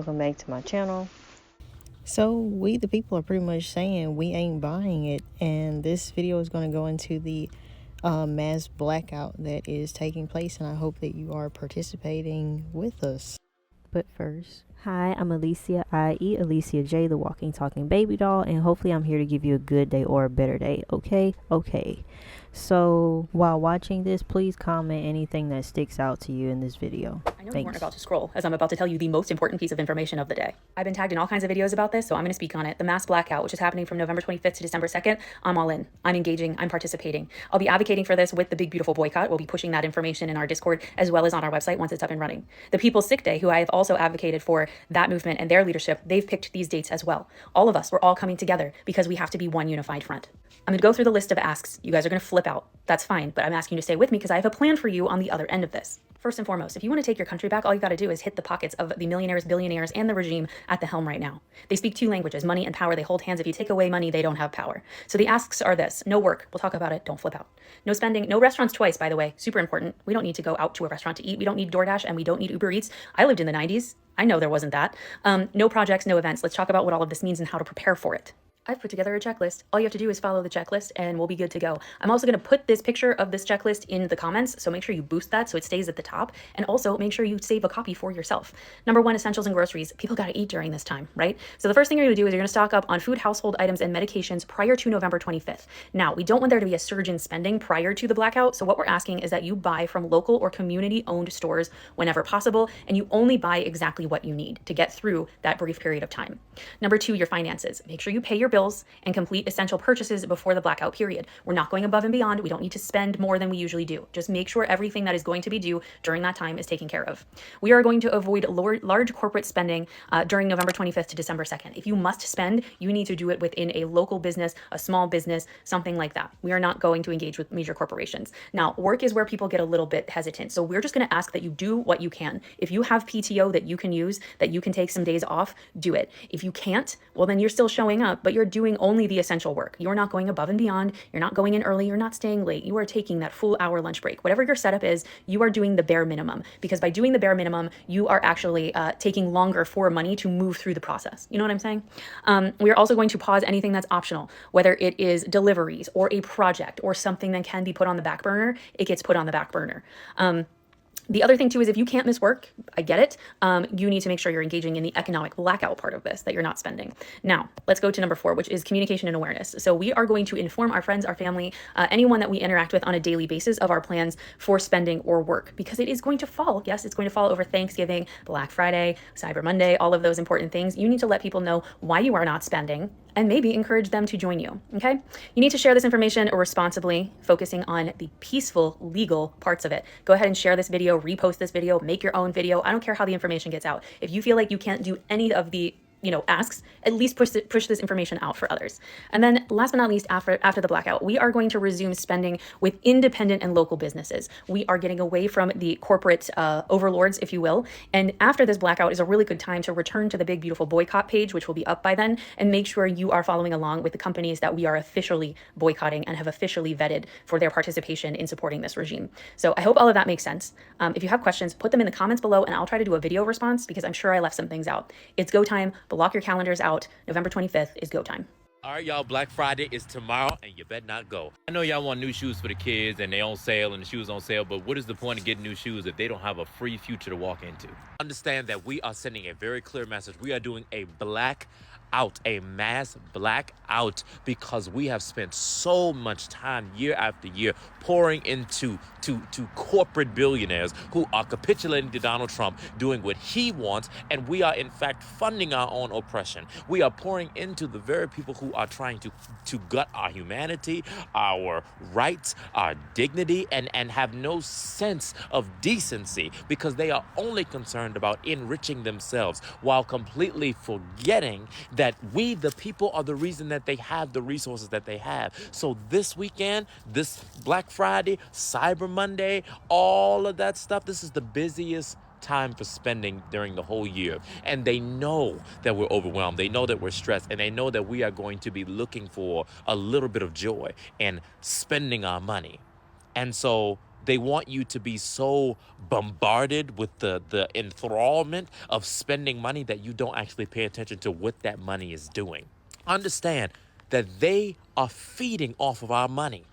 welcome back to my channel. So we the people are pretty much saying we ain't buying it, and this video is going to go into the mass blackout that is taking place, and I hope that you are participating with us. But first, hi, I'm Alicia, i.e. Alicia J, the walking talking baby doll, and hopefully I'm here to give you a good day or a better day. Okay. So while watching this, please comment anything that sticks out to you in this video. I know you weren't about to scroll, as I'm about to tell you the most important piece of information of the day. I've been tagged in all kinds of videos about this, so I'm going to speak on it. The mass blackout, which is happening from November 25th to December 2nd, I'm all in. I'm engaging. I'm participating. I'll be advocating for this with the Big Beautiful Boycott. We'll be pushing that information in our Discord as well as on our website once it's up and running. The People's Sick Day, who I have also advocated for that movement and their leadership, they've picked these dates as well. All of us, we're all coming together because we have to be one unified front. I'm going to go through the list of asks. You guys are going to flip out. That's fine, but I'm asking you to stay with me because I have a plan for you on the other end of this. First and foremost, if you want to take your country back, all you got to do is hit the pockets of the millionaires, billionaires, and the regime at the helm right now. They speak two languages, money and power. They hold hands. If you take away money, they don't have power. So the asks are this: no work. We'll talk about it. Don't flip out. No spending. No restaurants twice, by the way. Super important. We don't need to go out to a restaurant to eat. We don't need DoorDash, and we don't need Uber Eats. I lived in the 90s. I know there wasn't that. No projects, no events. Let's talk about what all of this means and how to prepare for it. I've put together a checklist. All you have to do is follow the checklist and we'll be good to go. I'm also going to put this picture of this checklist in the comments, so make sure you boost that so it stays at the top, and also make sure you save a copy for yourself. Number one, essentials and groceries. People got to eat during this time, right? So the first thing you're going to do is you're going to stock up on food, household items, and medications prior to November 25th. Now, we don't want there to be a surge in spending prior to the blackout, so what we're asking is that you buy from local or community-owned stores whenever possible, and you only buy exactly what you need to get through that brief period of time. Number two, your finances. Make sure you pay your bills and complete essential purchases before the blackout period. We're not going above and beyond. We don't need to spend more than we usually do. Just make sure everything that is going to be due during that time is taken care of. We are going to avoid large corporate spending during November 25th to December 2nd. If you must spend, you need to do it within a local business, a small business, something like that. We are not going to engage with major corporations. Now, work is where people get a little bit hesitant. So we're just going to ask that you do what you can. If you have PTO that you can use, that you can take some days off, do it. If you can't, well, then you're still showing up, but you're doing only the essential work. You're not going above and beyond. You're not going in early. You're not staying late. You are taking that full hour lunch break. Whatever your setup is, you are doing the bare minimum, because by doing the bare minimum, you are actually taking longer for money to move through the process. You know what I'm saying? We are also going to pause anything that's optional, whether it is deliveries or a project or something that can be put on the back burner. It gets put on the back burner. The other thing too is if you can't miss work, I get it. You need to make sure you're engaging in the economic blackout part of this, that you're not spending. Now, let's go to number 4, which is communication and awareness. So we are going to inform our friends, our family, anyone that we interact with on a daily basis of our plans for spending or work, because it is going to fall. Yes, it's going to fall over Thanksgiving, Black Friday, Cyber Monday, all of those important things. You need to let people know why you are not spending, and maybe encourage them to join you, okay? You need to share this information responsibly, focusing on the peaceful, legal parts of it. Go ahead and share this video, repost this video, make your own video. I don't care how the information gets out. If you feel like you can't do any of the asks, at least push this information out for others. And then last but not least, after the blackout, we are going to resume spending with independent and local businesses. We are getting away from the corporate overlords, if you will. And after this blackout is a really good time to return to the Big Beautiful Boycott page, which will be up by then, and make sure you are following along with the companies that we are officially boycotting and have officially vetted for their participation in supporting this regime. So I hope all of that makes sense. If you have questions, put them in the comments below and I'll try to do a video response, because I'm sure I left some things out. It's go time. Block your calendars out. November 25th is go time. All right, y'all, Black Friday is tomorrow, and you better not go. I know y'all want new shoes for the kids, and they on sale, and the shoes on sale, but what is the point of getting new shoes if they don't have a free future to walk into? Understand that we are sending a very clear message. We are doing a blackout, a mass blackout, because we have spent so much time year after year pouring into corporate billionaires who are capitulating to Donald Trump, doing what he wants, and we are in fact funding our own oppression. We are pouring into the very people who are trying to gut our humanity, our rights, our dignity, and have no sense of decency, because they are only concerned about enriching themselves while completely forgetting that we, the people, are the reason that they have the resources that they have. So this weekend, this Black Friday, Cyber Monday, all of that stuff, this is the busiest time for spending during the whole year. And they know that we're overwhelmed. They know that we're stressed, and they know that we are going to be looking for a little bit of joy and spending our money. And so They want you to be so bombarded with the enthrallment of spending money that you don't actually pay attention to what that money is doing. Understand that they are feeding off of our money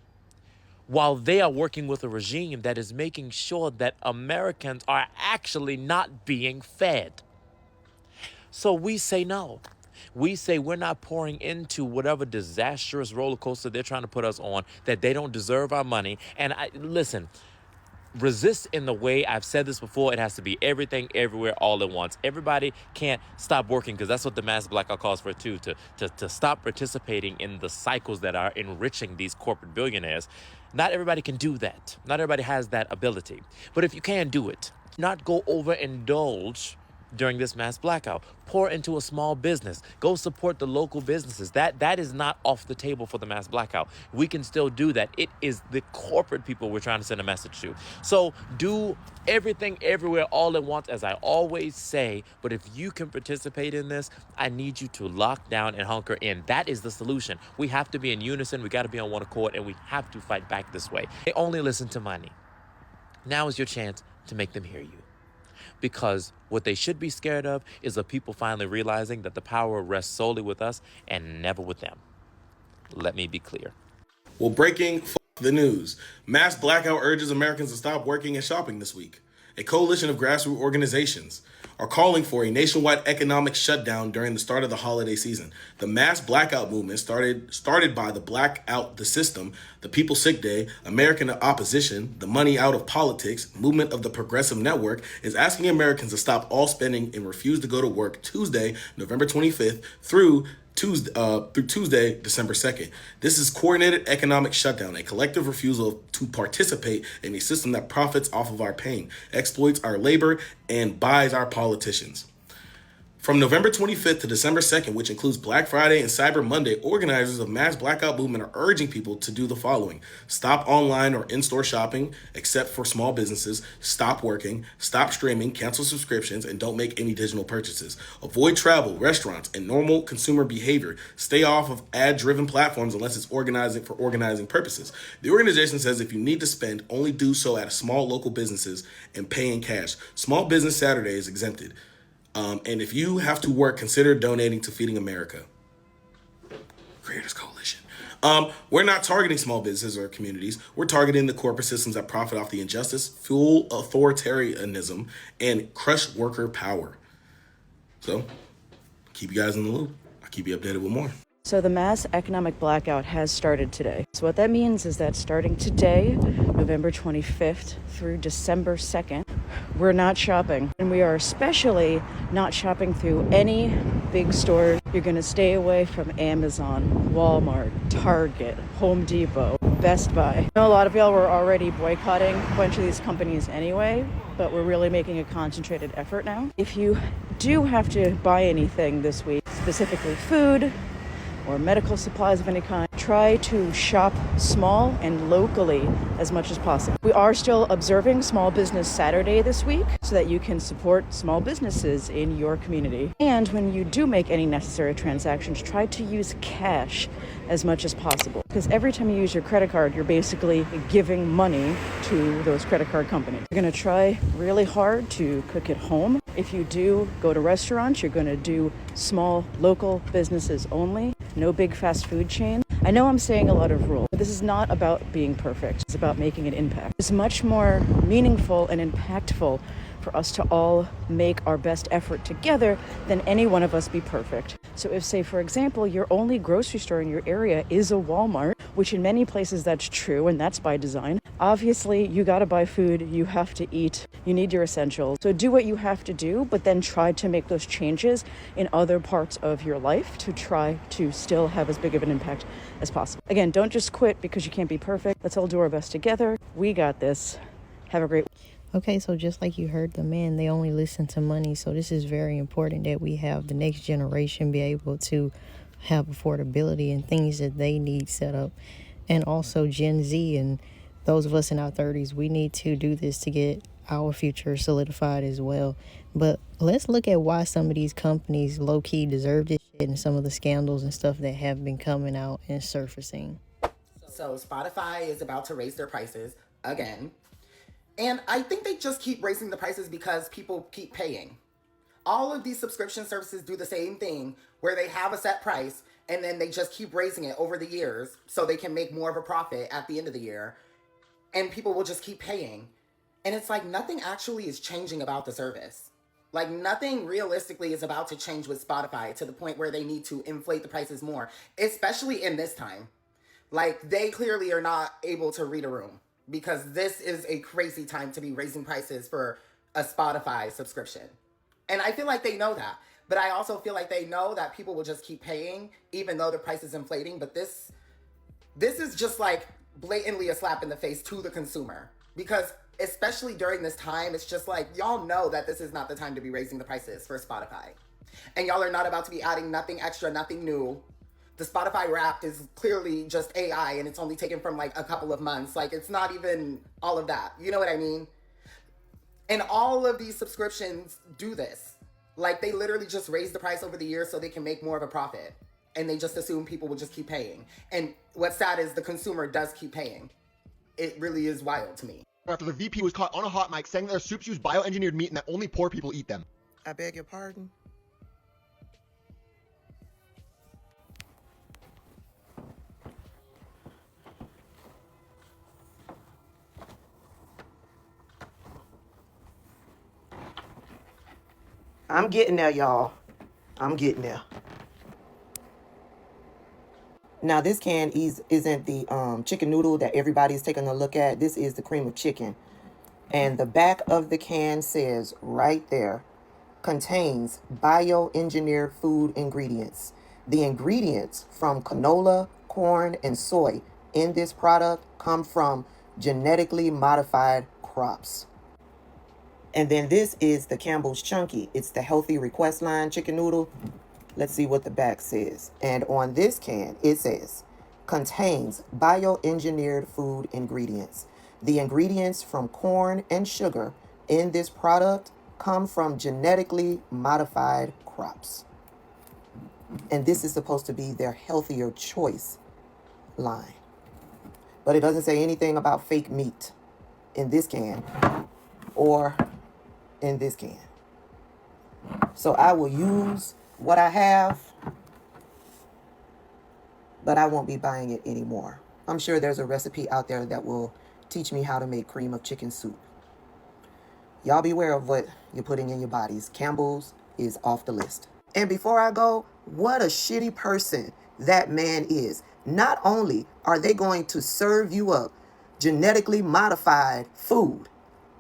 while they are working with a regime that is making sure that Americans are actually not being fed. So we say no. We say we're not pouring into whatever disastrous roller coaster they're trying to put us on, that they don't deserve our money. And listen, resist in the way I've said this before. It has to be everything, everywhere, all at once. Everybody can't stop working, because that's what the mass blackout calls for too, to stop participating in the cycles that are enriching these corporate billionaires. Not everybody can do that. Not everybody has that ability. But if you can do it, not go overindulge during this mass blackout. Pour into a small business. Go support the local businesses. That is not off the table for the mass blackout. We can still do that. It is the corporate people we're trying to send a message to. So do everything, everywhere, all at once, as I always say. But if you can participate in this, I need you to lock down and hunker in. That is the solution. We have to be in unison. We got to be on one accord, and we have to fight back this way. They only listen to money. Now is your chance to make them hear you. Because what they should be scared of is the people finally realizing that the power rests solely with us and never with them. Let me be clear. Well, breaking the news. Mass blackout urges Americans to stop working and shopping this week. A coalition of grassroots organizations are calling for a nationwide economic shutdown during the start of the holiday season. The mass blackout movement started by the Blackout the System, the People's Sick Day, American Opposition, the Money Out of Politics, Movement of the Progressive Network, is asking Americans to stop all spending and refuse to go to work Tuesday, November 25th through Tuesday, December 2nd. This is coordinated economic shutdown, a collective refusal to participate in a system that profits off of our pain, exploits our labor, and buys our politicians. From November 25th to December 2nd, which includes Black Friday and Cyber Monday, organizers of Mass Blackout Movement are urging people to do the following. Stop online or in-store shopping, except for small businesses. Stop working. Stop streaming. Cancel subscriptions. And don't make any digital purchases. Avoid travel, restaurants, and normal consumer behavior. Stay off of ad-driven platforms unless it's organizing purposes. The organization says if you need to spend, only do so at small local businesses and pay in cash. Small Business Saturday is exempted. And if you have to work, consider donating to Feeding America. Creators Coalition. We're not targeting small businesses or communities. We're targeting the corporate systems that profit off the injustice, fuel authoritarianism, and crush worker power. So, keep you guys in the loop. I'll keep you updated with more. So the mass economic blackout has started today. So what that means is that starting today, November 25th through December 2nd, we're not shopping. And we are especially not shopping through any big stores. You're going to stay away from Amazon, Walmart, Target, Home Depot, Best Buy. I know a lot of y'all were already boycotting a bunch of these companies anyway, but we're really making a concentrated effort now. If you do have to buy anything this week, specifically food, or medical supplies of any kind, try to shop small and locally as much as possible. We are still observing Small Business Saturday this week so that you can support small businesses in your community. And when you do make any necessary transactions, try to use cash as much as possible. Because every time you use your credit card, you're basically giving money to those credit card companies. You're gonna try really hard to cook at home. If you do go to restaurants, you're gonna do small local businesses only. No big fast food chain. I know I'm saying a lot of rules, but this is not about being perfect. It's about making an impact. It's much more meaningful and impactful for us to all make our best effort together than any one of us be perfect. So if, say, for example, your only grocery store in your area is a Walmart, which in many places that's true, and that's by design, obviously you gotta buy food, you have to eat, you need your essentials. So do what you have to do, but then try to make those changes in other parts of your life to try to still have as big of an impact as possible. Again, don't just quit because you can't be perfect. Let's all do our best together. We got this. Have a great week. Okay, so just like you heard the man, they only listen to money. So this is very important that we have the next generation be able to have affordability and things that they need set up. And also Gen Z and those of us in our 30s, we need to do this to get our future solidified as well. But let's look at why some of these companies low-key deserve this shit and some of the scandals and stuff that have been coming out and surfacing. So Spotify is about to raise their prices again. And I think they just keep raising the prices because people keep paying. All of these subscription services do the same thing where they have a set price and then they just keep raising it over the years so they can make more of a profit at the end of the year. And people will just keep paying. And it's like nothing actually is changing about the service. Like nothing realistically is about to change with Spotify to the point where they need to inflate the prices more, especially in this time. Like they clearly are not able to read a room because this is a crazy time to be raising prices for a Spotify subscription. And I feel like they know that. But I also feel like they know that people will just keep paying even though the price is inflating. But this is just like blatantly a slap in the face to the consumer. Because especially during this time, it's just like, y'all know that this is not the time to be raising the prices for Spotify. And y'all are not about to be adding nothing extra, nothing new. The Spotify Wrapped is clearly just AI and it's only taken from like a couple of months. Like it's not even all of that. You know what I mean? And all of these subscriptions do this. Like they literally just raise the price over the years so they can make more of a profit. And they just assume people will just keep paying. And what's sad is the consumer does keep paying. It really is wild to me. After the VP was caught on a hot mic saying their soups use bioengineered meat and that only poor people eat them. I beg your pardon? I'm getting there, y'all. I'm getting there. Now, this can isn't the chicken noodle that everybody's taking a look at. This is the cream of chicken. And the back of the can says right there, contains bioengineered food ingredients. The ingredients from canola, corn, and soy in this product come from genetically modified crops. And then this is the Campbell's Chunky. It's the healthy request line chicken noodle. Let's see what the back says. And on this can, it says, contains bioengineered food ingredients. The ingredients from corn and sugar in this product come from genetically modified crops. And this is supposed to be their healthier choice line. But it doesn't say anything about fake meat in this can or in this can. So I will use what I have, but I won't be buying it anymore. I'm sure there's a recipe out there that will teach me how to make cream of chicken soup. Y'all beware of what you're putting in your bodies. Campbell's is off the list. And before I go, what a shitty person that man is. Not only are they going to serve you up genetically modified food,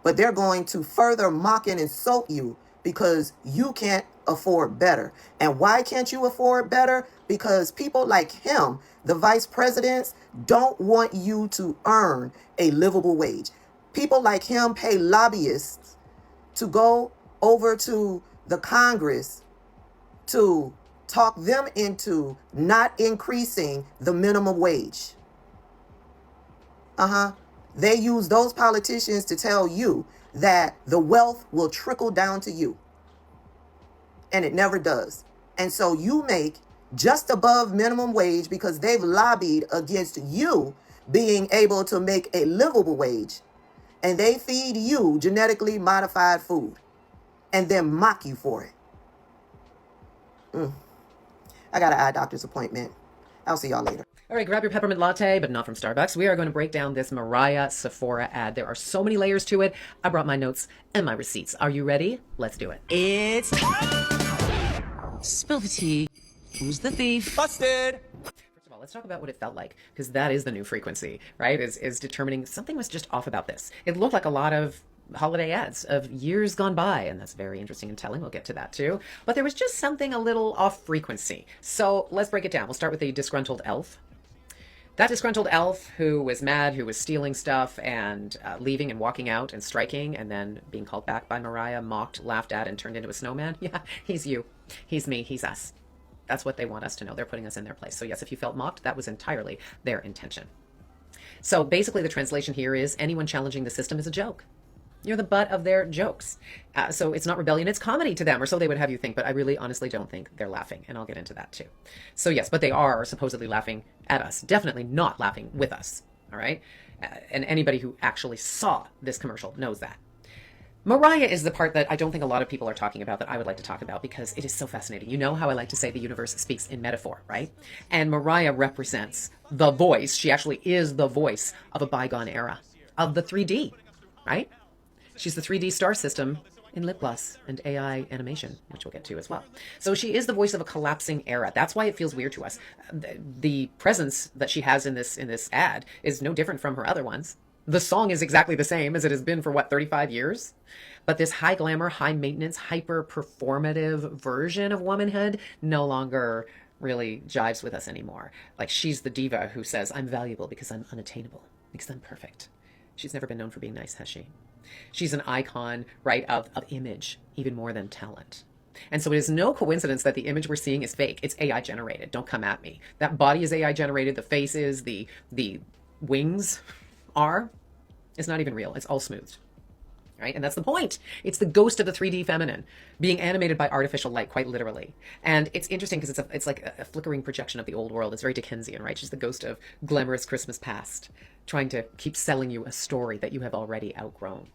but they're going to further mock and insult you because you can't afford better. And why can't you afford better? Because people like him, the vice presidents, don't want you to earn a livable wage. People like him pay lobbyists to go over to the Congress to talk them into not increasing the minimum wage. They use those politicians to tell you that the wealth will trickle down to you. And it never does. And so you make just above minimum wage because they've lobbied against you being able to make a livable wage. And they feed you genetically modified food and then mock you for it. I got an eye doctor's appointment. I'll see y'all later. All right, grab your peppermint latte, but not from Starbucks. We are going to break down this Mariah Sephora ad. There are so many layers to it. I brought my notes and my receipts. Are you ready? Let's do it. It's spill the tea. Who's the thief? Busted! First of all, let's talk about what it felt like, because that is the new frequency, right? Is determining something was just off about this. It looked like a lot of holiday ads of years gone by, and that's very interesting and telling. We'll get to that too. But there was just something a little off frequency. So let's break it down. We'll start with the disgruntled elf. That disgruntled elf who was mad, who was stealing stuff and leaving and walking out and striking and then being called back by Mariah, mocked, laughed at, and turned into a snowman. Yeah, he's you. He's me. He's us. That's what they want us to know. They're putting us in their place. So yes, if you felt mocked, that was entirely their intention. So basically the translation here is anyone challenging the system is a joke. You're the butt of their jokes. So it's not rebellion, it's comedy to them, or so they would have you think, but I really honestly don't think they're laughing, and I'll get into that too. So yes, but they are supposedly laughing at us, definitely not laughing with us, all right? And anybody who actually saw this commercial knows that. Mariah is the part that I don't think a lot of people are talking about that I would like to talk about because it is so fascinating. You know how I like to say the universe speaks in metaphor, right? And Mariah represents the voice. She actually is the voice of a bygone era, of the 3D, right? She's the 3D star system in lip gloss and AI animation, which we'll get to as well. So she is the voice of a collapsing era. That's why it feels weird to us. The presence that she has in this ad is no different from her other ones. The song is exactly the same as it has been for, 35 years? But this high glamour, high maintenance, hyper performative version of womanhood no longer really jives with us anymore. Like, she's the diva who says, I'm valuable because I'm unattainable, because I'm perfect. She's never been known for being nice, has she? She's an icon, right, of image, even more than talent. And so it is no coincidence that the image we're seeing is fake. It's AI generated. Don't come at me. That body is AI generated. The face is, the wings are. It's not even real. It's all smoothed, right? And that's the point. It's the ghost of the 3D feminine being animated by artificial light, quite literally. And it's interesting because it's like a flickering projection of the old world. It's very Dickensian, right? She's the ghost of glamorous Christmas past, trying to keep selling you a story that you have already outgrown.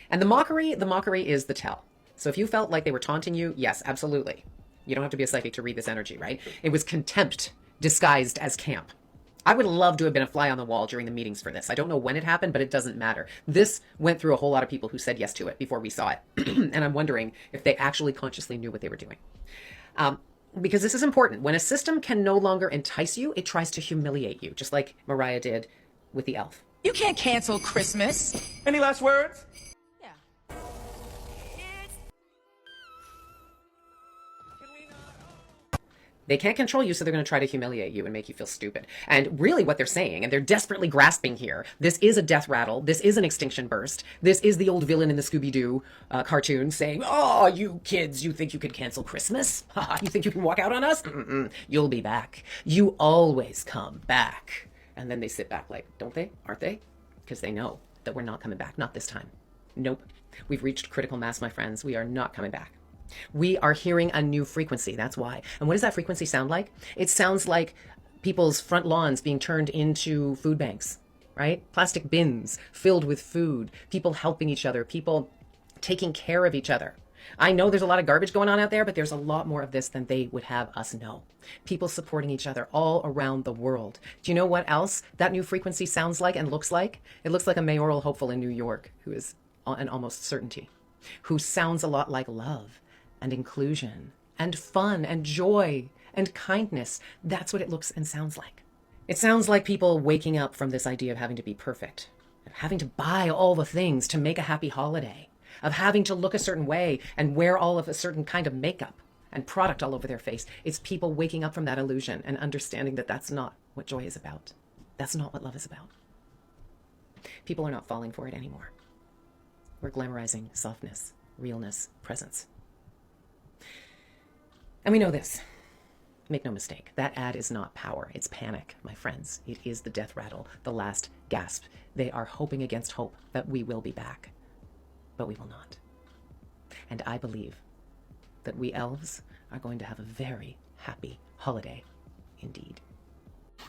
And the mockery is the tell. So if you felt like they were taunting you, yes, absolutely. You don't have to be a psychic to read this energy, right? It was contempt disguised as camp. I would love to have been a fly on the wall during the meetings for this. I don't know when it happened, but it doesn't matter. This went through a whole lot of people who said yes to it before we saw it. And I'm wondering if they actually consciously knew what they were doing. Because this is important. When a system can no longer entice you, it tries to humiliate you, just like Mariah did with the elf. You can't cancel Christmas. Any last words? They can't control you, so they're going to try to humiliate you and make you feel stupid. And really what they're saying, and they're desperately grasping here, this is a death rattle. This is an extinction burst. This is the old villain in the Scooby-Doo cartoon saying, oh, you kids, you think you could cancel Christmas? You think you can walk out on us? You'll be back. You always come back. And then they sit back like, don't they? Aren't they? Because they know that we're not coming back. Not this time. Nope. We've reached critical mass, my friends. We are not coming back. We are hearing a new frequency. That's why. And what does that frequency sound like? It sounds like people's front lawns being turned into food banks, right? Plastic bins filled with food, people helping each other, people taking care of each other. I know there's a lot of garbage going on out there, but there's a lot more of this than they would have us know. People supporting each other all around the world. Do you know what else that new frequency sounds like and looks like? It looks like a mayoral hopeful in New York who is an almost certainty, who sounds a lot like love and inclusion and fun and joy and kindness. That's what it looks and sounds like. It sounds like people waking up from this idea of having to be perfect, of having to buy all the things to make a happy holiday, of having to look a certain way and wear all of a certain kind of makeup and product all over their face. It's people waking up from that illusion and understanding that that's not what joy is about. That's not what love is about. People are not falling for it anymore. We're glamorizing softness, realness, presence. And we know this. Make no mistake, that ad is not power. It's panic, my friends. It is the death rattle, the last gasp. They are hoping against hope that we will be back, but we will not. And I believe that we elves are going to have a very happy holiday indeed.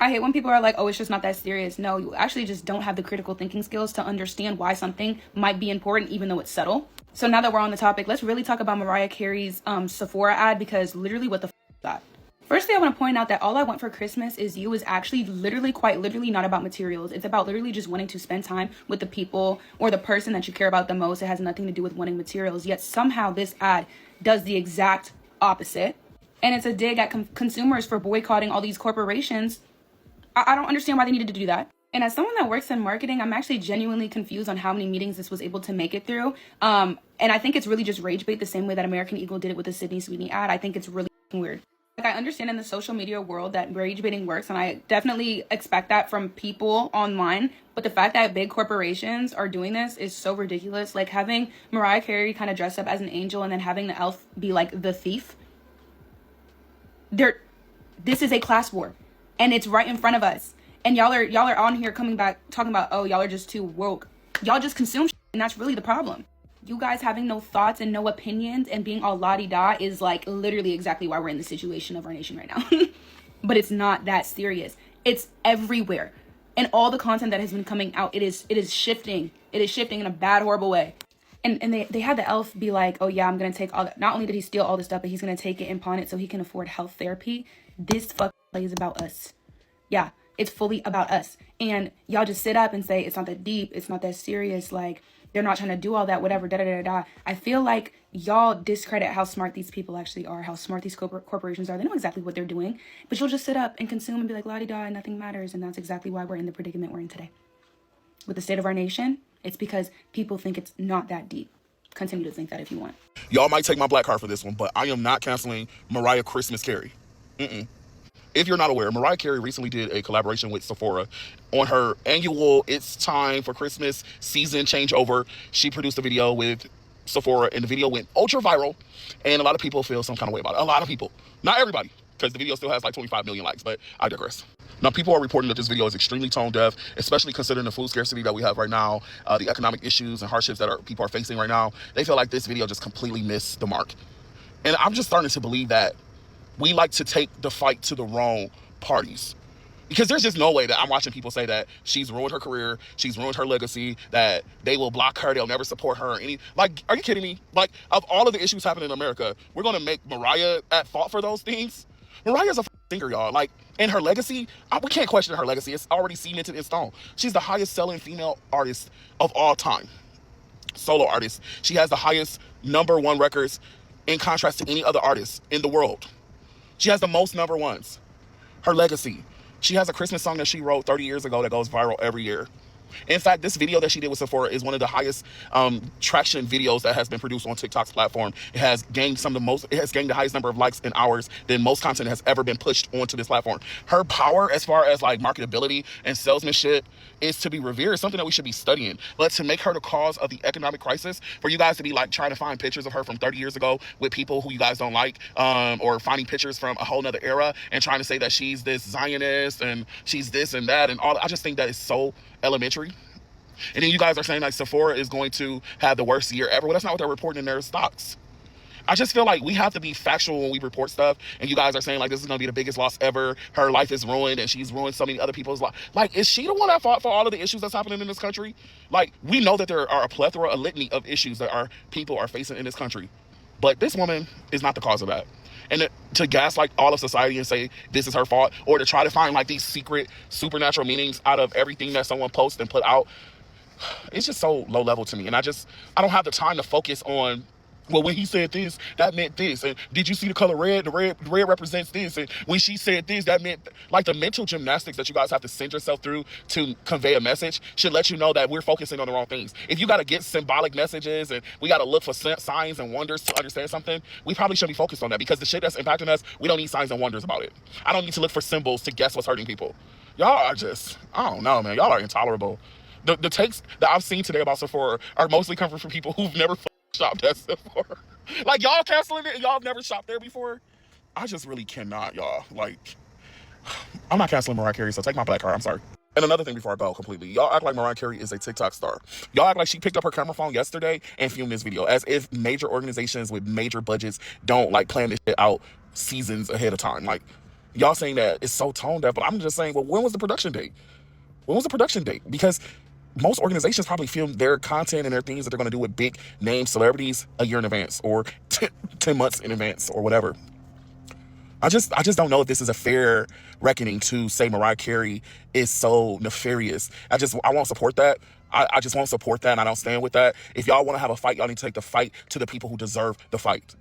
I hate when people are like, oh, it's just not that serious. No, you actually just don't have the critical thinking skills to understand why something might be important, even though it's subtle. So now that we're on the topic, let's really talk about Mariah Carey's Sephora ad, because literally what the f is that? Firstly, I want to point out that All I Want for Christmas Is You is actually quite literally not about materials. It's about literally just wanting to spend time with the people or the person that you care about the most. It has nothing to do with wanting materials. Yet somehow this ad does the exact opposite. And it's a dig at consumers for boycotting all these corporations. I don't understand why they needed to do that. And as someone that works in marketing, I'm actually genuinely confused on how many meetings this was able to make it through. And I think it's really just rage bait, the same way that American Eagle did it with the Sydney Sweeney ad. I think it's really weird. Like, I understand in the social media world that rage baiting works, and I definitely expect that from people online. But the fact that big corporations are doing this is so ridiculous. Like, having Mariah Carey kind of dress up as an angel and then having the elf be like the thief. This is a class war, and it's right in front of us. And y'all are on here coming back talking about, oh, y'all are just too woke. Y'all just consume shit, and that's really the problem. You guys having no thoughts and no opinions and being all la-di-da is like literally exactly why we're in the situation of our nation right now. But it's not that serious. It's everywhere. And all the content that has been coming out, it is shifting. It is shifting in a bad, horrible way. And they had the elf be like, oh yeah, I'm going to take all that. Not only did he steal all this stuff, but he's going to take it and pawn it so he can afford health therapy. This fucking play is about us. Yeah, it's fully about us. And y'all just sit up and say, it's not that deep. It's not that serious. Like, they're not trying to do all that, whatever, da-da-da-da. I feel like y'all discredit how smart these people actually are, how smart these corporations are. They know exactly what they're doing. But you'll just sit up and consume and be like, la-di-da, nothing matters. And that's exactly why we're in the predicament we're in today. With the state of our nation, it's because people think it's not that deep. Continue to think that if you want. Y'all might take my black card for this one, but I am not canceling Mariah Christmas Carey. If you're not aware, Mariah Carey recently did a collaboration with Sephora on her annual It's Time for Christmas season changeover. She produced a video with Sephora, and the video went ultra viral, and a lot of people feel some kind of way about it. A lot of people. Not everybody, because the video still has like 25 million likes, but I digress. Now, people are reporting that this video is extremely tone deaf, especially considering the food scarcity that we have right now, the economic issues and hardships that people are facing right now. They feel like this video just completely missed the mark. And I'm just starting to believe that we like to take the fight to the wrong parties. Because there's just no way that I'm watching people say that she's ruined her career, she's ruined her legacy, that they will block her, they'll never support her. Like, are you kidding me? Like, of all of the issues happening in America, we're gonna make Mariah at fault for those things? Mariah's a singer, y'all. Like, and her legacy, we can't question her legacy. It's already cemented in stone. She's the highest selling female artist of all time. Solo artist. She has the highest #1 records in contrast to any other artist in the world. She has the most #1s. Her legacy. She has a Christmas song that she wrote 30 years ago that goes viral every year. In fact, this video that she did with Sephora is one of the highest traction videos that has been produced on TikTok's platform. It has gained the highest number of likes in hours than most content has ever been pushed onto this platform. Her power, as far as like marketability and salesmanship, is to be revered. Something that we should be studying. But to make her the cause of the economic crisis, for you guys to be like trying to find pictures of her from 30 years ago with people who you guys don't like, or finding pictures from a whole nother era and trying to say that she's this Zionist and she's this and that and all. I just think that is so elementary. And then you guys are saying like Sephora is going to have the worst year ever. Well, that's not what they're reporting in their stocks. I just feel like we have to be factual when we report stuff, and you guys are saying like this is going to be the biggest loss ever. Her life is ruined, and she's ruined so many other people's life. Like, is she the one that fought for all of the issues that's happening in this country? Like, we know that there are a litany of issues that our people are facing in this country, but this woman is not the cause of that. And to gaslight all of society and say this is her fault, or to try to find like these secret supernatural meanings out of everything that someone posts and put out, it's just so low level to me. And I don't have the time to focus on, well, when he said this, that meant this. And did you see the color red? The red represents this. And when she said this, that meant, like, the mental gymnastics that you guys have to send yourself through to convey a message should let you know that we're focusing on the wrong things. If you got to get symbolic messages and we got to look for signs and wonders to understand something, we probably should be focused on that, because the shit that's impacting us, we don't need signs and wonders about it. I don't need to look for symbols to guess what's hurting people. Y'all are just, I don't know, man. Y'all are intolerable. The takes that I've seen today about Sephora are mostly coming from people who've never shopped at Sephora. Like, y'all canceling it and y'all have never shopped there before? I just really cannot, y'all. Like, I'm not canceling Mariah Carey, so take my black card. I'm sorry. And another thing before I go completely, y'all act like Mariah Carey is a TikTok star. Y'all act like she picked up her camera phone yesterday and filmed this video, as if major organizations with major budgets don't like plan this shit out seasons ahead of time. Like, y'all saying that it's so tone deaf, but I'm just saying, well, when was the production date? When was the production date? Because most organizations probably film their content and their things that they're going to do with big name celebrities a year in advance, or 10 months in advance, or whatever. I just don't know if this is a fair reckoning to say Mariah Carey is so nefarious. I won't support that. I just won't support that, and I don't stand with that. If y'all want to have a fight, y'all need to take the fight to the people who deserve the fight,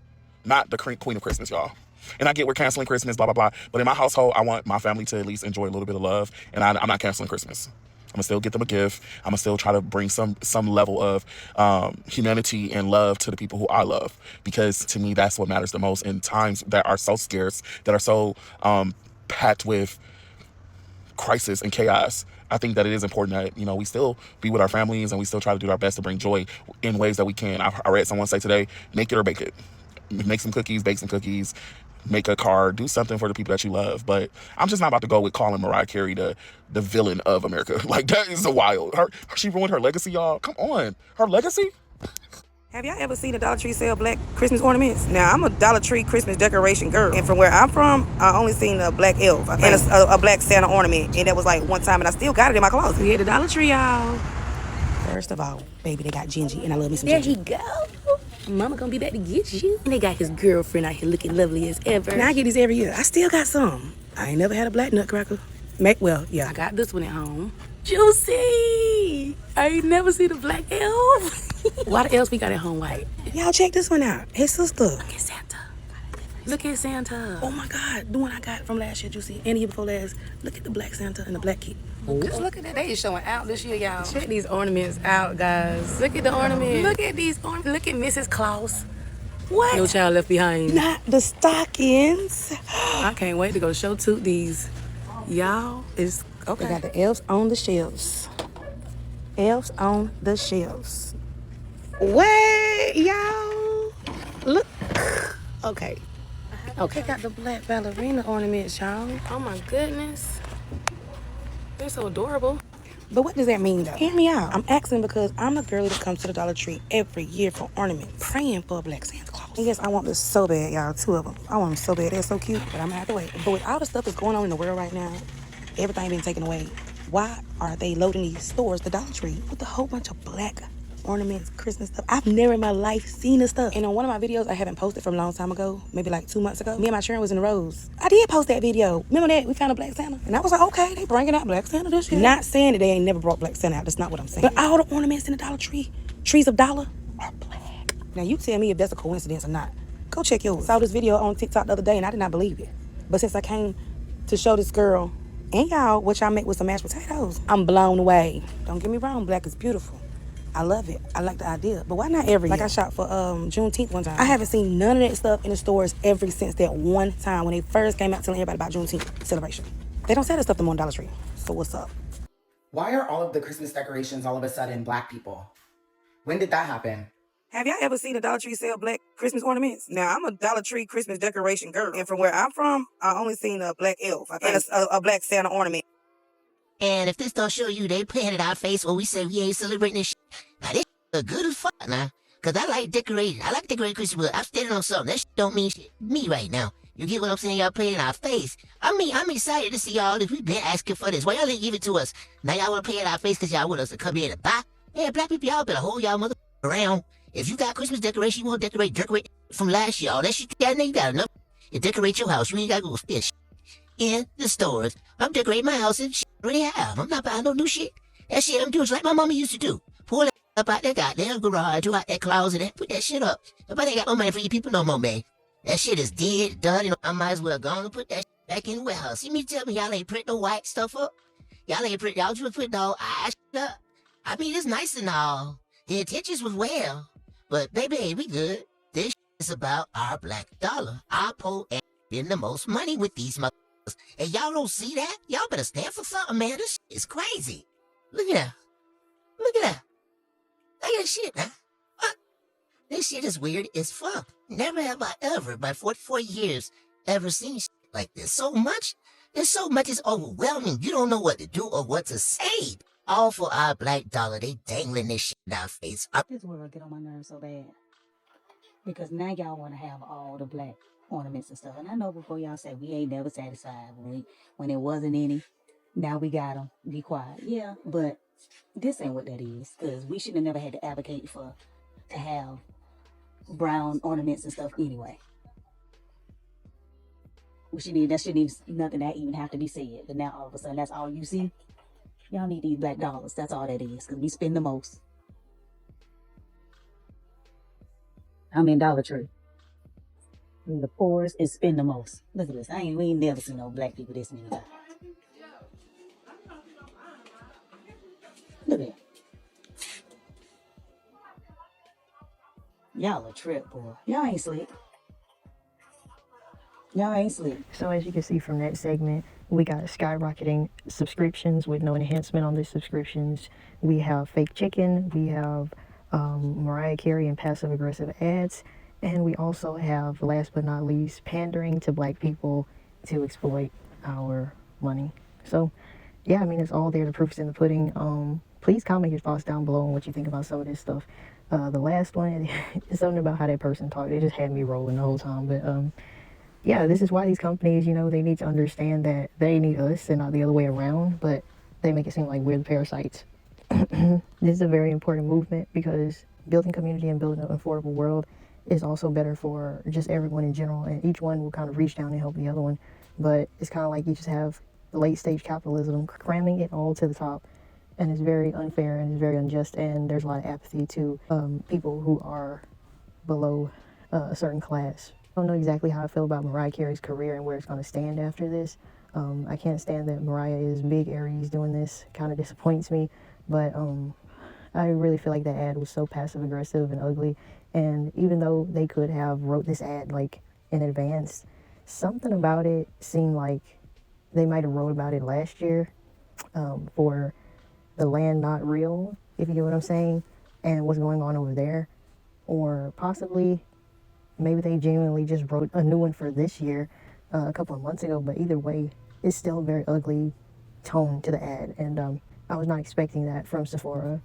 not the Queen of Christmas, y'all. And I get we're canceling Christmas, blah, blah, blah. But in my household, I want my family to at least enjoy a little bit of love, and I'm not canceling Christmas. I'm gonna still get them a gift. I'm gonna still try to bring some level of humanity and love to the people who I love, because to me, that's what matters the most in times that are so scarce, that are so packed with crisis and chaos. I think that it is important that, you know, we still be with our families and we still try to do our best to bring joy in ways that we can. I read someone say today, make it or bake it. Make some cookies, bake some cookies, make a card, do something for the people that you love. But I'm just not about to go with calling Mariah Carey the villain of America. Like, that is a wild. She ruined her legacy, y'all. Come on. Her legacy? Have y'all ever seen a Dollar Tree sell black Christmas ornaments? Now, I'm a Dollar Tree Christmas decoration girl. And from where I'm from, I only seen a black elf and a black Santa ornament. And that was like one time, and I still got it in my closet. We at the Dollar Tree, y'all. First of all, baby, they got Gingy, and I love me some Gingy. There he go. Mama gonna be back to get you. And they got his girlfriend out here looking lovely as ever. Now, I get these every year. I still got some. I ain't never had a black nutcracker. Well, yeah, I got this one at home. Juicy! I ain't never seen a black elf. What else we got at home white? Y'all check this one out. Hey, sister. Look at Santa. Look at Santa. Oh my God, the one I got from last year, Juicy, and the year before last. Look at the black Santa and the black kid. Just look at that. They is showing out this year, y'all. Check these ornaments out, guys. Look at the ornaments. Look at these ornaments. Look at Mrs. Claus. What? No Child Left Behind. Not the stockings. I can't wait to go show Toot these. Y'all, it's okay. They got the elves on the shelves. Elves on the shelves. Wait, y'all. Look. Okay. Okay. Got the black ballerina ornaments, y'all. Oh my goodness. They're so adorable. But what does that mean, though? Hear me out. I'm asking because I'm a girl that comes to the Dollar Tree every year for ornaments, praying for a black Santa Claus. And yes, I want this so bad, y'all. 2 of them. I want them so bad. They're so cute, but I'm gonna have to wait. But with all the stuff that's going on in the world right now, everything being taken away, why are they loading these stores, the Dollar Tree, with a whole bunch of black ornaments, Christmas stuff? I've never in my life seen this stuff. And on one of my videos I haven't posted from a long time ago, maybe like 2 months ago, me and my children was in the rows. I did post that video. Remember that? We found a black Santa. And I was like, okay, they bringing out black Santa this year. Not saying that they ain't never brought black Santa out. That's not what I'm saying. But all the ornaments in the Dollar Tree, trees of dollar, are black. Now you tell me if that's a coincidence or not. Go check yours. Saw this video on TikTok the other day and I did not believe it. But since I came to show this girl and y'all what y'all make with some mashed potatoes, I'm blown away. Don't get me wrong, black is beautiful. I love it. I like the idea. But why not every year? Like I shot for Juneteenth one time. I haven't seen none of that stuff in the stores ever since that one time when they first came out telling everybody about Juneteenth celebration. They don't sell that stuff no more on Dollar Tree. So what's up? Why are all of the Christmas decorations all of a sudden black people? When did that happen? Have y'all ever seen a Dollar Tree sell black Christmas ornaments? Now, I'm a Dollar Tree Christmas decoration girl. And from where I'm from, I only seen a black elf and a black Santa ornament. And if this don't show you, they playing in our face when we say we ain't celebrating this shit. Now, this shit good as fuck now. Because I like decorating. I like decorating Christmas, but I'm standing on something. That shit don't mean shit to me right now. You get what I'm saying? Y'all playing in our face. I mean, I'm excited to see y'all this. We've been asking for this. Why y'all didn't give it to us? Now y'all want to play in our face because y'all want us to come here and buy? Yeah, black people, y'all better hold y'all mother around. If you got Christmas decoration, you want to decorate from last year. All that shit you got enough. You decorate your house. You ain't got to go spend shit in the stores. I'm decorating my house and shit I already have. I'm not buying no new shit. That shit I'm doing just like my mama used to do. Pull that up out that goddamn garage, or out that closet, and put that shit up. Nobody ain't got no money for you people no more, man. That shit is dead, done, and I might as well go on and put that shit back in the warehouse. See me tell me y'all ain't print no white stuff up? Y'all just put no shit up. I mean, it's nice and all. The intentions was well. But baby, we good. This shit is about our black dollar. Our poor ass spend the most money with these motherfuckers. And y'all don't see that? Y'all better stand for something, man. This shit is crazy. Look at that. Look at that. Look at that shit, man. What? This shit is weird as fuck. Never have I ever, by 44 years, ever seen shit like this. So much. There's so much, it's overwhelming. You don't know what to do or what to say. All for our black dollar. They dangling this shit in our face. This world get on my nerves so bad. Because now y'all want to have all the black ornaments and stuff. And I know before y'all said we ain't never satisfied when there wasn't any. Now we got them. Be quiet. Yeah, but this ain't what that is. Because we should have never had to advocate to have brown ornaments and stuff anyway. That shouldn't even nothing that even have to be said. But now all of a sudden that's all you see. Y'all need these black dollars. That's all that is. Because we spend the most. I'm in Dollar Tree. We're the poorest and spend the most. Look at this. We ain't never seen no black people this many times. Look at it. Y'all a trip, boy. Y'all ain't slick. Y'all ain't slick. So as you can see from that segment, we got skyrocketing subscriptions with no enhancement on the subscriptions. We have fake chicken. We have Mariah Carey and passive aggressive ads. And we also have, last but not least, pandering to black people to exploit our money. So yeah, I mean, it's all there. The proof's in the pudding. Please comment your thoughts down below on what you think about some of this stuff. The last one, it's something about how that person talked. It just had me rolling the whole time. But yeah, this is why these companies, you know, they need to understand that they need us and not the other way around. But they make it seem like we're the parasites. This is a very important movement because building community and building an affordable world is also better for just everyone in general, and each one will kind of reach down and help the other one. But it's kind of like you just have late stage capitalism cramming it all to the top, and it's very unfair and it's very unjust, and there's a lot of apathy to people who are below a certain class. I don't know exactly how I feel about Mariah Carey's career and where it's going to stand after this. I can't stand that Mariah is big Aries doing this. Kind of disappoints me, but I really feel like that ad was so passive aggressive and ugly. And even though they could have wrote this ad like in advance, something about it seemed like they might have wrote about it last year for the land not real, if you get what I'm saying, and what's going on over there. Or possibly maybe they genuinely just wrote a new one for this year a couple of months ago. But either way, it's still a very ugly tone to the ad, and I was not expecting that from Sephora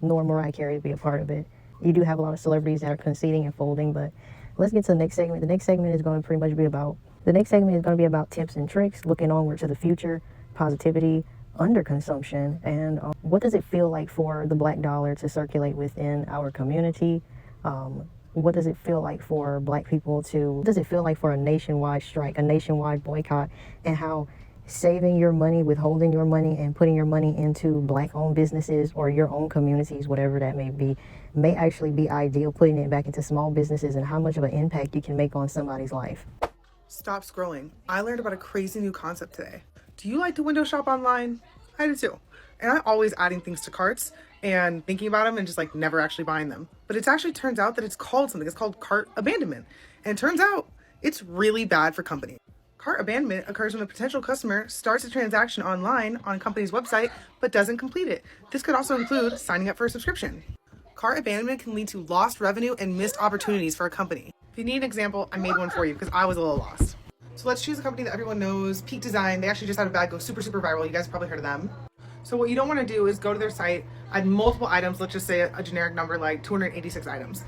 nor Mariah Carey to be a part of it. You do have a lot of celebrities that are conceding and folding, but let's get to the next segment. The next segment is going to pretty much be about tips and tricks, looking onward to the future, positivity, underconsumption, and what does it feel like for the black dollar to circulate within our community? What does it feel like for black people what does it feel like for a nationwide strike, a nationwide boycott, and how saving your money, withholding your money, and putting your money into black-owned businesses or your own communities, whatever that may be, may actually be ideal, putting it back into small businesses and how much of an impact you can make on somebody's life. Stop scrolling. I learned about a crazy new concept today. Do you like to window shop online? I do too. And I'm always adding things to carts and thinking about them and just like never actually buying them. But it actually turns out that it's called something. It's called cart abandonment. And it turns out it's really bad for companies. Cart abandonment occurs when a potential customer starts a transaction online on a company's website but doesn't complete it. This could also include signing up for a subscription. Cart abandonment can lead to lost revenue and missed opportunities for a company. If you need an example, I made one for you because I was a little lost. So let's choose a company that everyone knows, Peak Design. They actually just had a bag go super viral. You guys have probably heard of them. So what you don't want to do is go to their site, add multiple items, let's just say a generic number like 286 items.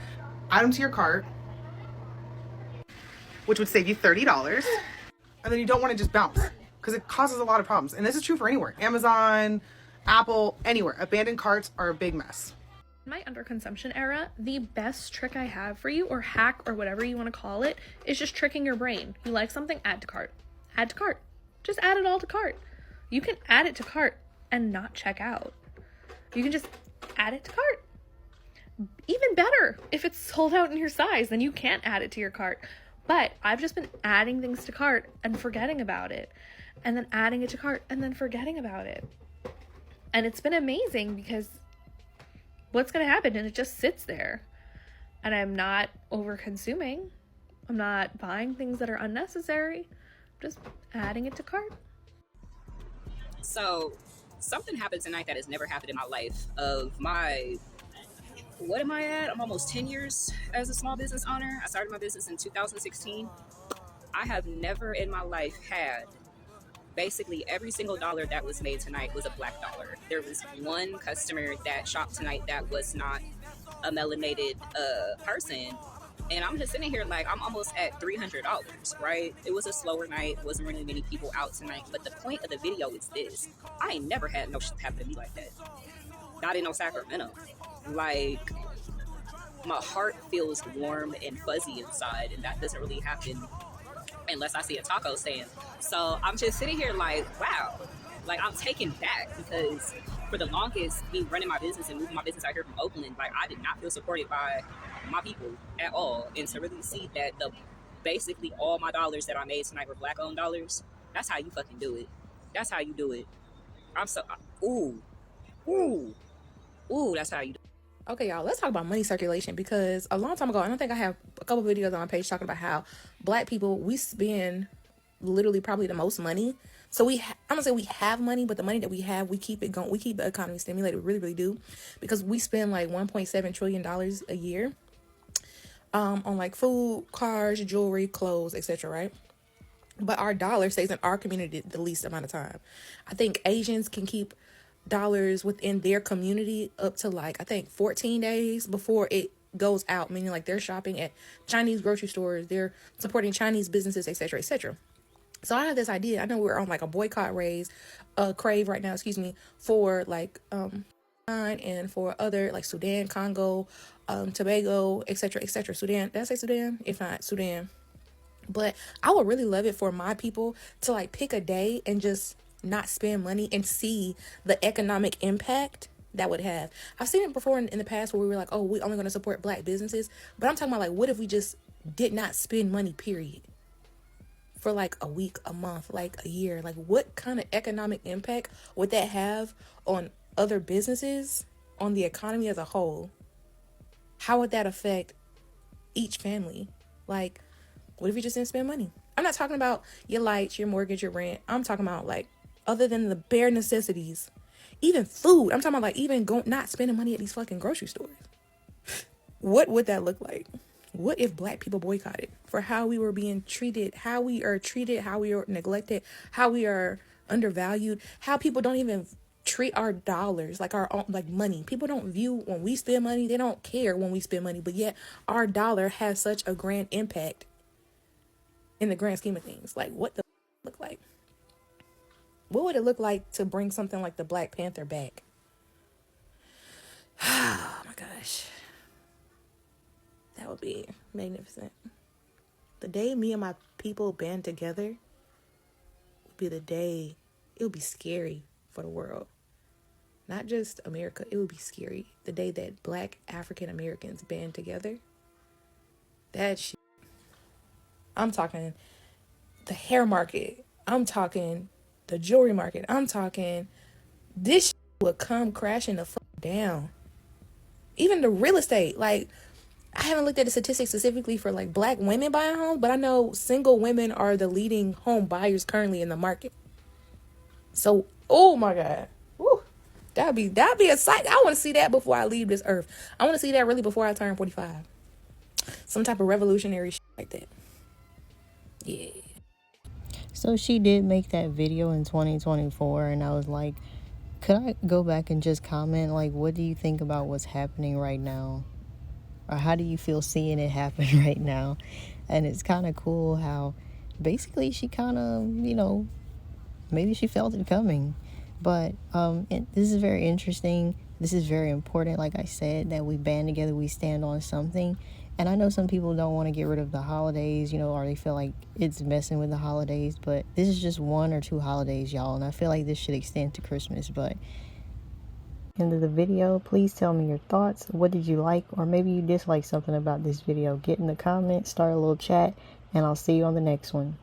Add them to your cart, which would save you $30. And then you don't want to just bounce because it causes a lot of problems. And this is true for anywhere. Amazon, Apple, anywhere. Abandoned carts are a big mess. In my underconsumption era, the best trick I have for you, or hack, or whatever you want to call it, is just tricking your brain. You like something, add to cart. Add to cart. Just add it all to cart. You can add it to cart and not check out. You can just add it to cart. Even better, if it's sold out in your size, then you can't add it to your cart. But I've just been adding things to cart and forgetting about it. And then adding it to cart and then forgetting about it. And it's been amazing because what's going to happen? And it just sits there. And I'm not over consuming. I'm not buying things that are unnecessary. I'm just adding it to cart. So something happened tonight that has never happened in my life. What am I at? I'm almost 10 years as a small business owner. I started my business in 2016. I have never in my life had basically every single dollar that was made tonight was a black dollar. There was one customer that shopped tonight that was not a melanated person. And I'm just sitting here like I'm almost at $300, right? It was a slower night. Wasn't really many people out tonight. But the point of the video is this. I ain't never had no shit happen to me like that. Not in no Sacramento. Like, my heart feels warm and fuzzy inside, and that doesn't really happen unless I see a taco stand. So I'm just sitting here like, wow, like I'm taken back because for the longest, me running my business and moving my business out here from Oakland, like I did not feel supported by my people at all. And to really see that basically all my dollars that I made tonight were black-owned dollars, that's how you fucking do it. That's how you do it. That's how you do it. Okay, y'all, let's talk about money circulation because a long time ago, and I think I have a couple videos on my page talking about how black people, we spend literally probably the most money. So I'm gonna say we have money, but the money that we have, we keep it going. We keep the economy stimulated. We really do, because we spend like $1.7 trillion a year on like food, cars, jewelry, clothes, etc. Right? But our dollar stays in our community the least amount of time. I think Asians can keep dollars within their community up to like, I think 14 days before it goes out, meaning like they're shopping at Chinese grocery stores, they're supporting Chinese businesses, etc., etc. So I had this idea. I know we're on like a boycott crave right now, excuse me, for like and for other like Sudan, Congo, Tobago, etc., etc. Sudan, did I say Sudan? If not, Sudan. But I would really love it for my people to like pick a day and just not spend money and see the economic impact that would have. I've seen it before in the past where we were like, oh, we're only going to support black businesses. But I'm talking about like, what if we just did not spend money, period, for like a week, a month, like a year? Like, what kind of economic impact would that have on other businesses, on the economy as a whole? How would that affect each family? Like, what if you just didn't spend money? I'm not talking about your lights, your mortgage, your rent. I'm talking about like, other than the bare necessities, even food. I'm talking about like even not spending money at these fucking grocery stores. What would that look like? What if black people boycotted for how we were being treated, how we are treated, how we are neglected, how we are undervalued, how people don't even treat our dollars like our own, like money. People don't view when we spend money, they don't care when we spend money, but yet our dollar has such a grand impact in the grand scheme of things. Like, what the look like? What would it look like to bring something like the Black Panther back? Oh my gosh. That would be magnificent. The day me and my people band together would be the day, it would be scary for the world. Not just America, it would be scary. The day that black African Americans band together. That shit. I'm talking the hair market. I'm talking the jewelry market. I'm talking this shit would come crashing the fuck down. Even the real estate. Like, I haven't looked at the statistics specifically for like black women buying homes, but I know single women are the leading home buyers currently in the market. So, oh my God. Woo. That'd be a sight. I want to see that before I leave this earth. I want to see that really before I turn 45. Some type of revolutionary shit like that. Yeah. So she did make that video in 2024, and I was like, could I go back and just comment, like, what do you think about what's happening right now? Or how do you feel seeing it happen right now? And it's kind of cool how basically she kind of, maybe she felt it coming. But this is very interesting. This is very important, like I said, that we band together, we stand on something. And I know some people don't want to get rid of the holidays, or they feel like it's messing with the holidays. But this is just 1 or 2 holidays, y'all. And I feel like this should extend to Christmas. But end of the video, please tell me your thoughts. What did you like? Or maybe you dislike something about this video. Get in the comments, start a little chat, and I'll see you on the next one.